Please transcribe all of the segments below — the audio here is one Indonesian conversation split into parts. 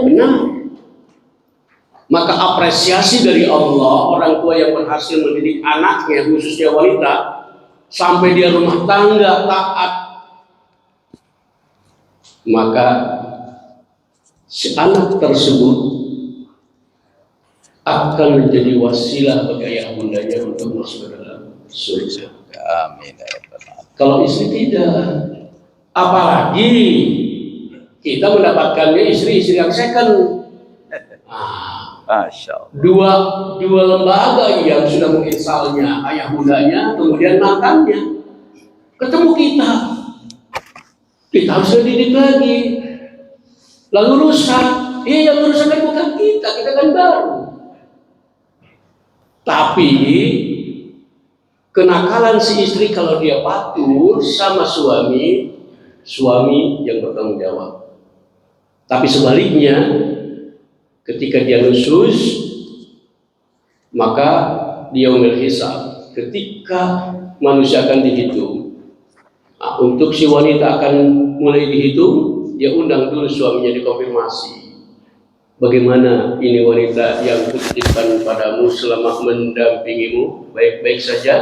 benar. Maka apresiasi dari Allah, orang tua yang berhasil mendidik anaknya, khususnya wanita, sampai dia rumah tangga taat, maka si anak tersebut akan menjadi wasilah bagi ayah bundanya untuk masuk ke dalam surga. Amin. Kalau istri tidak, apalagi kita mendapatkannya istri-istri yang second. Masya Allah. Dua lembaga yang sudah menginsalnya ayah bundanya, kemudian mantannya ketemu kita harus dididik lagi, lalu rusak. Yang rusak kan bukan kita kan baru. Tapi kenakalan si istri kalau dia patuh sama suami yang bertanggung jawab. Tapi sebaliknya, ketika dia nusus, maka dia hisab. Ketika manusia akan dihitung, untuk si wanita akan mulai dihitung, dia undang dulu suaminya dikonfirmasi. Bagaimana ini wanita yang kutitipkan padamu selama mendampingimu, baik-baik saja?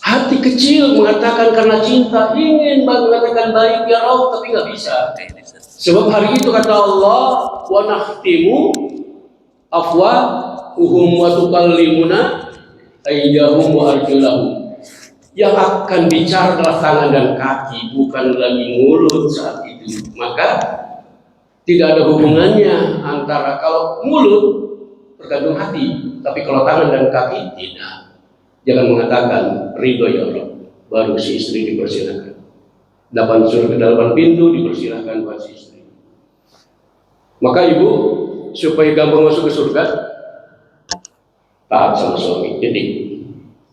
Hati kecil mengatakan karena cinta ingin mengatakan baik ya Rabb, tapi nggak bisa. Sebab hari itu kata Allah, wa nahtimu afwahum wa tukallimuna aydahum wa arjulahum. Yang akan bicara adalah tangan dan kaki, bukan lagi mulut saat itu. Maka tidak ada hubungannya antara kalau mulut tergantung hati, tapi kalau tangan dan kaki tidak. Jangan mengatakan ridho ya Allah, baru si istri dipersilakan. 8 pintu dipersilakan buat si istri. Maka ibu supaya gampang masuk ke surga, taat sama suami. Jadi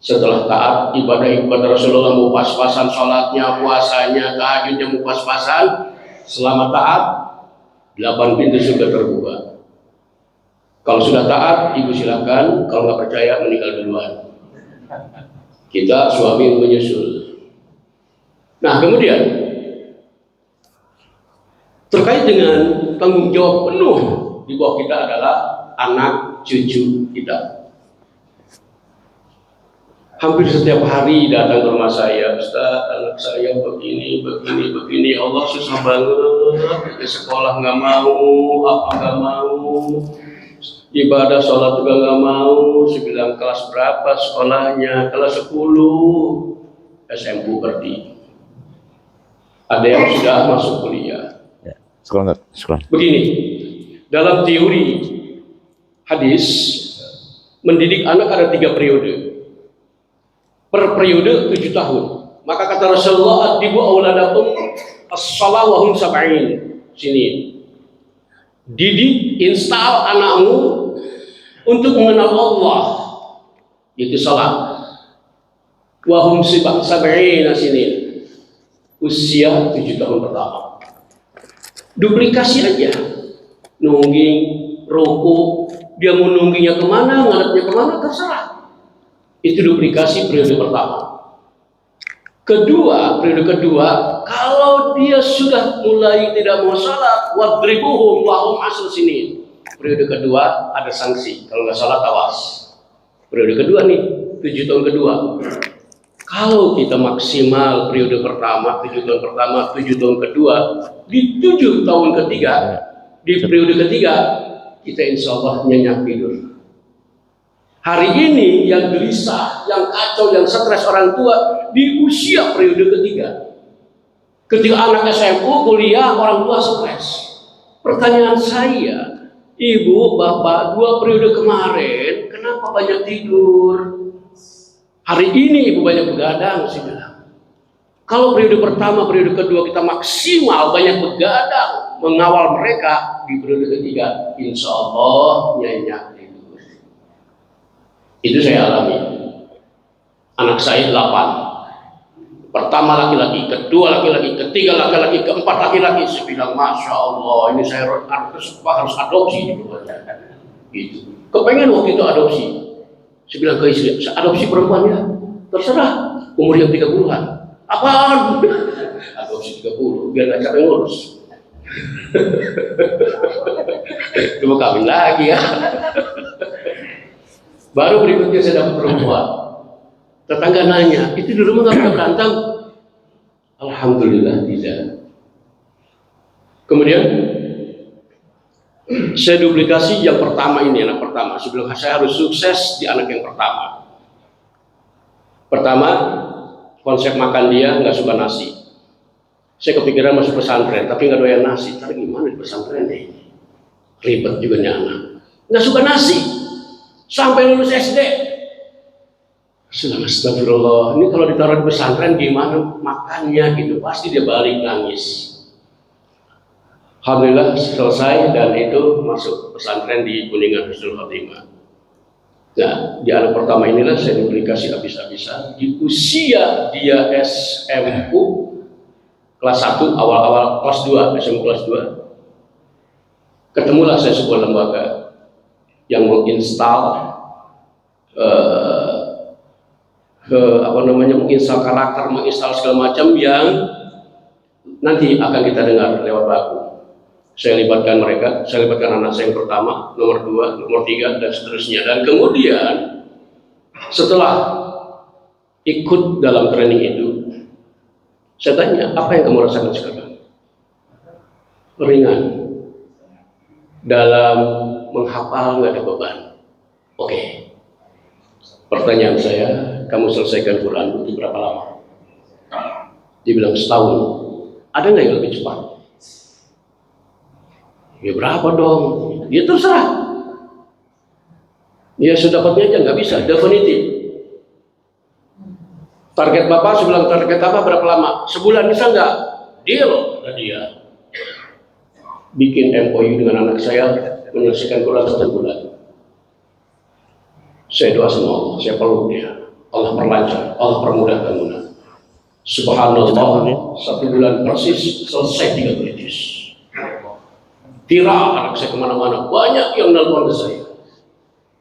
setelah taat, ibadah Rasulullah mau pas-pasan, sholatnya, puasanya, tahajudnya mau pas-pasan. Selama taat, 8 pintu surga terbuka. Kalau sudah taat, ibu silakan. Kalau nggak percaya, meninggal duluan. Kita suami menyusul. Nah, kemudian terkait dengan tanggung jawab penuh di bawah kita adalah anak cucu kita. Hampir setiap hari datang ke rumah saya, Ustaz, anak saya begini, Allah susah banget, ke sekolah nggak mau, apa nggak mau, ibadah sholat juga nggak mau. Saya bilang kelas berapa sekolahnya? Kelas 10 SMU berarti. Ada yang sudah masuk kuliah. Sekolah. Begini, dalam teori hadis mendidik anak ada 3 periode. Per periode 7 tahun. Maka kata Rasulullah, "Adibu auladakum as-shalah wa hum sab'in." Sini. Didik, install anakmu untuk mengenal Allah. Itu salat. Wa hum sab'in sini. Usia 7 tahun pertama. Duplikasi aja. Nungging, ruku, dia mau nunggingnya kemana, ngadepnya kemana, terserah. Itu duplikasi periode pertama. Periode kedua, kalau dia sudah mulai tidak mau salat, wadribuhum wa hum asr sinin. Periode kedua ada sanksi, kalau nggak salat awas. Periode kedua nih, 7 tahun kedua. Kalau kita maksimal periode pertama, 7 tahun pertama, 7 tahun kedua, di 7 tahun ketiga, di periode ketiga, kita insya Allah nyenyak tidur. Hari ini yang gelisah, yang kacau, yang stres orang tua di usia periode ketiga. Ketika anak SMU kuliah, orang tua stres. Pertanyaan saya, ibu, bapak, 2 periode kemarin, kenapa banyak tidur? Hari ini ibu banyak begadang, saya bilang. Kalau periode pertama, periode kedua kita maksimal banyak begadang mengawal mereka, di periode ketiga, insya Allah nyenyak. Itu saya alami. Anak saya 8. Pertama laki-laki, kedua laki-laki, ketiga laki-laki, keempat laki-laki. Saya bilang, Masya Allah, ini saya harus adopsi. Gitu. Kepengen waktu itu adopsi. Saya bilang ke istri, adopsi perempuan ya, terserah. Umur yang 30-an. Apaan? Adopsi 30, biar gak capek ngurus. Cuma kawin lagi ya. Baru berikutnya saya dapat perempuan. Tetangga nanya, itu di rumah nggak pernah berantem? Alhamdulillah tidak. Kemudian saya duplikasi yang pertama ini, anak pertama. Sebelum saya harus sukses di anak yang pertama. Pertama, konsep makan dia nggak suka nasi. Saya kepikiran masuk pesantren, tapi nggak doyan nasi. Tapi gimana di pesantren ini? Ribet juga nih anak. Nggak suka nasi. Sampai lulus SD. Astagfirullah. Ini kalau ditaruh di pesantren gimana makannya gitu? Pasti dia balik nangis. Alhamdulillah selesai dan itu masuk pesantren di Kuningan Husnul Khotimah. Nah, di anak pertama inilah saya duplikasi habis-habisan. Di usia dia SMU kelas 1, awal-awal kelas 2, SMU kelas 2. Ketemulah saya sebuah lembaga yang menginstal menginstal karakter, menginstal segala macam yang nanti akan kita dengar lewat lagu. Saya libatkan mereka, saya libatkan anak saya yang pertama, nomor 2, nomor 3, dan seterusnya. Dan kemudian setelah ikut dalam training itu, saya tanya, apa yang kamu rasakan sekarang? Ringan. Dalam menghafal nggak ada beban. Oke. Pertanyaan saya, kamu selesaikan Quran itu berapa lama? Dia bilang setahun. Ada nggak yang lebih cepat? Ya berapa dong? Ya terserah. Ya sedapatnya aja nggak bisa, definitif. Target bapak, saya bilang target apa berapa lama? Sebulan bisa nggak? Deal, kata dia. Bikin MOU dengan anak saya menyelesaikan Quran 1 bulan. Saya doa sama Allah, saya peluk dia. Allah perlancar, Allah permudah bangunan. Subhanallah, 1 bulan persis selesai 3 juz. Viral anak saya kemana-mana, banyak yang nelpon ke saya.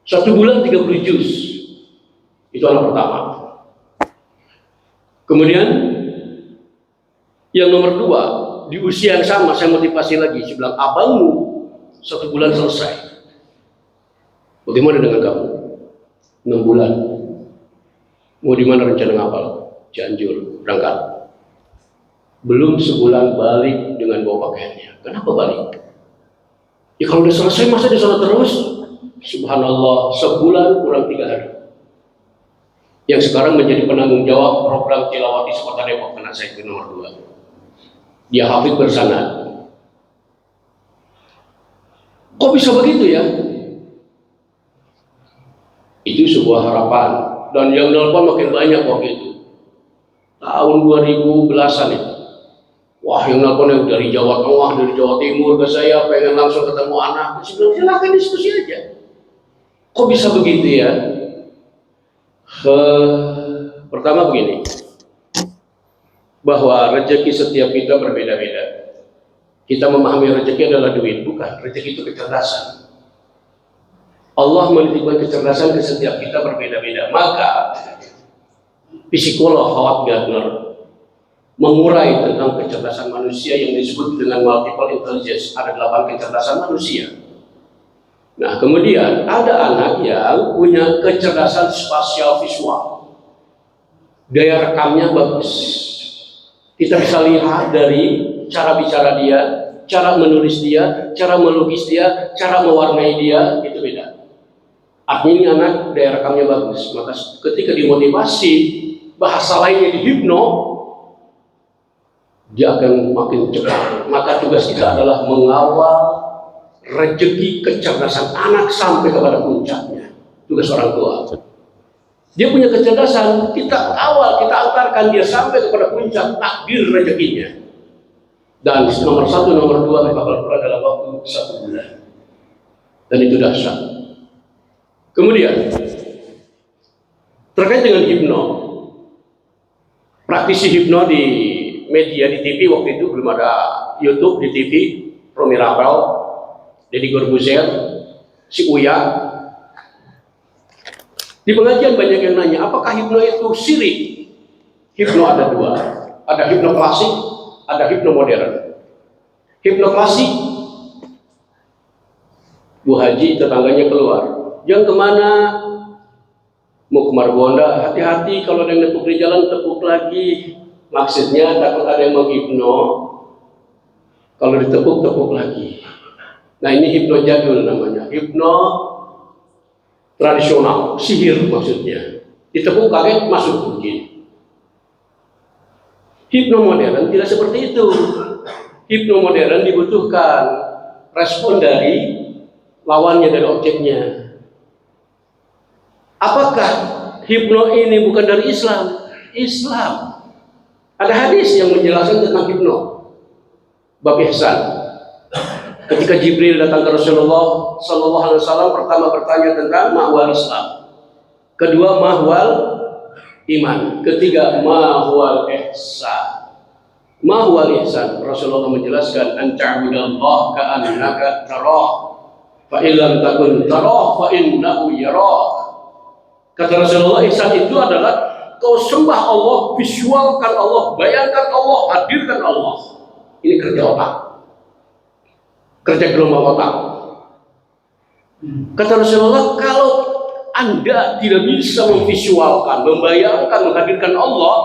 1 bulan 30 juz. Itu anak pertama. Kemudian yang nomor 2, di usia yang sama saya motivasi lagi. Saya bilang, abangmu 1 bulan selesai. Bagaimana dengan kamu? 6 bulan. Mau di mana rencana ngapal? Cianjur, berangkat. Belum sebulan balik dengan bawa pakaiannya. Kenapa balik? Ya kalau udah selesai masa di sana terus? Subhanallah, sebulan kurang 3 hari. Yang sekarang menjadi penanggung jawab program Tilawati Sekota Depok, anak saya itu nomor 2. Dia hafid bersanad. Kok bisa begitu ya? Itu sebuah harapan. Dan yang nelpon makin banyak waktu itu. Tahun 2010-an itu. Wah, yang nelpon yang dari Jawa Tengah, dari Jawa Timur ke saya, pengen langsung ketemu anak. Saya bilang, silakan diskusi aja. Kok bisa begitu ya? Pertama begini. Bahwa rezeki setiap kita berbeda-beda. Kita memahami rezeki adalah duit, bukan. Rezeki itu kecerdasan. Allah menitipkan kecerdasan ke setiap kita berbeda-beda. Maka psikolog Howard Gardner mengurai tentang kecerdasan manusia yang disebut dengan multiple intelligence. Ada 8 kecerdasan manusia. Nah, kemudian ada anak yang punya kecerdasan spasial visual. Daya rekamnya bagus. Kita bisa lihat dari cara bicara dia, cara menulis dia, cara melukis dia, cara mewarnai dia, itu beda. Artinya ini anak daya rekamnya bagus. Maka ketika dimotivasi, bahasa lainnya dihipno, dia akan makin cepat. Maka tugas kita adalah mengawal rezeki kecerdasan anak sampai kepada puncaknya. Tugas orang tua. Dia punya kecerdasan, kita awal, kita antarkan dia sampai kepada puncak takdir rezekinya. Dan nomor 1, nomor 2 bakal keluar dalam waktu 1 bulan. Dan itu dahsyat. Kemudian terkait dengan hipno, praktisi hipno di media, di TV waktu itu belum ada YouTube, di TV Pro Miracle, Deddy Corbuzier, si Uya. Di pengajian banyak yang nanya, apakah hipno itu syirik? Hipno ada 2, ada hipno klasik, ada hipno modern. Hipnoplastik, Bu Haji tetangganya keluar, jangan kemana, mau ke Margonda, hati-hati kalau ada yang tepuk di jalan, tepuk lagi. Maksudnya takut ada yang menghipno, kalau ditepuk, tepuk lagi. Nah ini hipno jadul namanya, hipno tradisional, sihir maksudnya. Ditepuk kaget, masuk begini. Hipno modern tidak seperti itu. Hipno modern dibutuhkan respon dari lawannya, dari objeknya. Apakah hipno ini bukan dari Islam? Islam. Ada hadis yang menjelaskan tentang hipno. Bab ihsan. Ketika Jibril datang ke Rasulullah Sallallahu Alaihi Wasallam, pertama bertanya tentang mahwal Islam, kedua mahwal iman, ketiga mahwal ihsan. Mahwal ihsan, Rasulullah menjelaskan, anta'budallah ka'annaka tarah, fa illam takun tarah fa innahu yarah. Kata Rasulullah, ihsan itu adalah kau sembah Allah, visualkan Allah, bayangkan Allah, hadirkan Allah. Ini kerja otak, kerja gelombang otak. Kata Rasulullah, kalau Anda tidak bisa memvisualkan, membayangkan, menghadirkan Allah,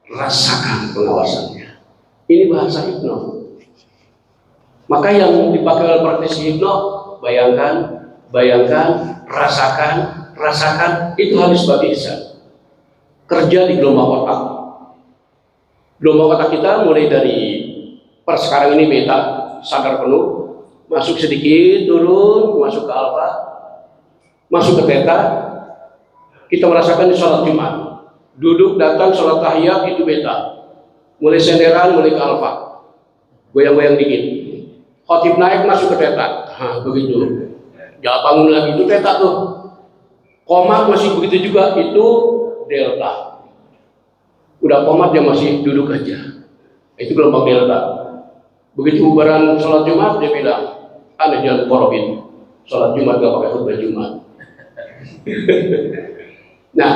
rasakan pengawasannya. Ini bahasa hipno. Maka yang dipakai oleh praktisi hipno, bayangkan, bayangkan, rasakan, rasakan, itu harus sebagai ihsan. Kerja di gelombang otak. Gelombang otak kita mulai dari sekarang ini beta, sadar penuh, masuk sedikit, turun, masuk ke alfa, masuk ke theta. Kita merasakan di sholat Jumat, duduk, datang, sholat tahiyat, itu beta. Mulai senderan, mulai ke alfa, goyang-goyang dikit. Khotib naik, masuk ke theta. Begitu. Jangan bangun lagi, itu theta tuh. Komat masih begitu juga, itu delta. Udah komat dia masih duduk aja, itu gelombang delta. Begitu bubaran sholat Jumat, dia bilang, Anda jangan korobin, sholat Jumat gak pakai khutbah Jumat. Nah,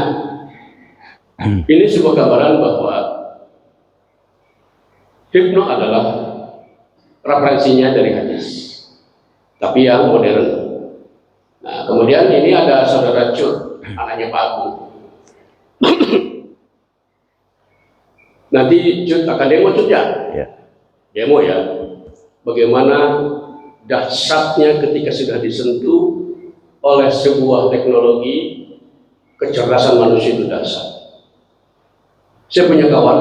ini sebuah gambaran bahwa hipno adalah referensinya dari hadis, tapi yang modern. Nah, kemudian ini ada saudara Cut, anaknya Pak Agung. Nanti Cut akan demo, Cut ya? Demo ya. Bagaimana dahsyatnya ketika sudah disentuh oleh sebuah teknologi, kecerdasan manusia itu dahsyat. Saya punya kawan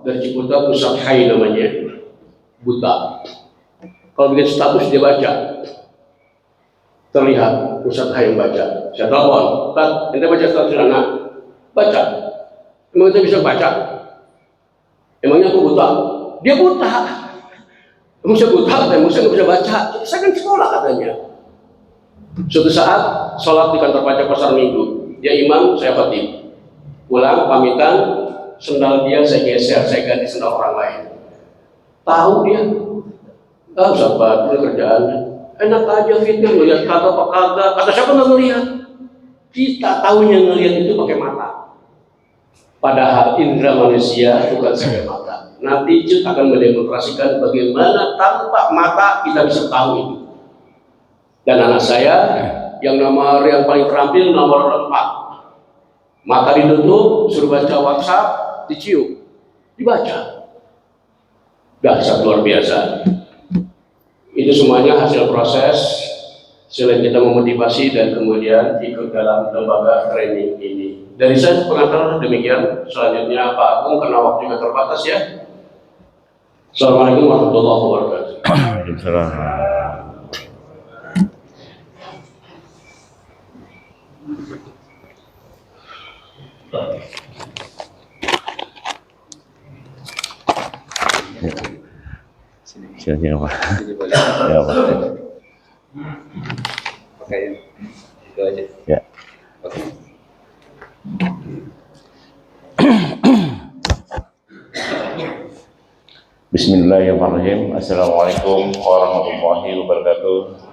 dari Ciputat, Ustadz Hai namanya, buta. Kalau bikin status dia baca, terlihat Ustadz Hai yang baca. Saya telepon, Ustadz, ente baca status anak? Baca. Emang ente bisa baca? Emangnya aku buta? Dia buta. Emang saya buta? Emang saya nggak bisa baca? Saya kan sekolah katanya. Suatu saat sholat di kantor pajak pasar Minggu, dia imam, saya khatib. Pulang pamitan, sendal dia saya geser, saya ganti sendal orang lain. Tahu dia? Ah, sahabat, ini kerjaan. Enak aja fitnah, melihat kata apa kagak. Kata siapa nggak ngelihat? Kita tahunya ngelihat itu pakai mata. Padahal indera manusia bukan sebagai mata. Nanti Cut akan mendemonstrasikan bagaimana tanpa mata kita bisa tahu itu. Dan anak saya yang paling terampil nomor 4. Mata ditutup, suruh baca WhatsApp, dicium, dibaca. Dahsyat luar biasa. Itu semuanya hasil proses selain kita memotivasi dan kemudian ikut dalam lembaga training ini. Dari saya pengantar demikian. Selanjutnya Pak Agung, karena waktunya terbatas ya. Assalamualaikum warahmatullahi wabarakatuh. Waalaikumsalam. Sini Pak. Ya Pak. Pakai itu aja. Ya. Oke. Bismillahirrahmanirrahim. Assalamualaikum warahmatullahi wabarakatuh.